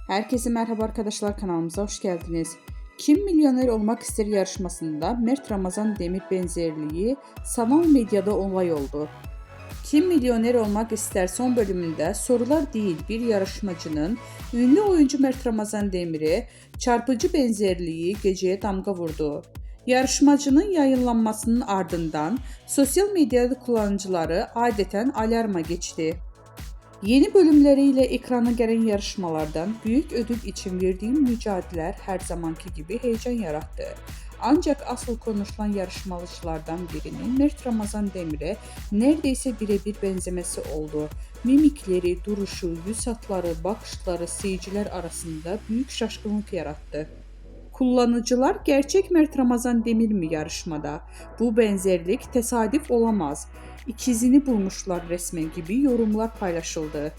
Herkese merhaba arkadaşlar, kanalımıza hoş geldiniz. Kim Milyoner Olmak İster yarışmasında Mert Ramazan Demir benzerliği sanal medyada olay oldu. Kim Milyoner Olmak İster son bölümünde sorular değil bir yarışmacının ünlü oyuncu Mert Ramazan Demir'e çarpıcı benzerliği geceye damga vurdu. Yarışmacının yayınlanmasının ardından sosyal medyada kullanıcıları adeten alarma geçti. Yeni bölümleriyle ekrana gelen yarışmalardan büyük ödül için verdiğim mücadeleler her zamanki gibi heyecan yarattı. Ancak asıl konuşulan yarışmacılardan birinin Mert Ramazan Demir'e neredeyse birebir benzemesi oldu. Mimikleri, duruşu, yüz hatları, bakışları seyirciler arasında büyük şaşkınlık yarattı. Kullanıcılar gerçek Mert Ramazan Demir mi yarışmada? Bu benzerlik tesadüf olamaz. İkizini bulmuşlar resmen gibi yorumlar paylaşıldı.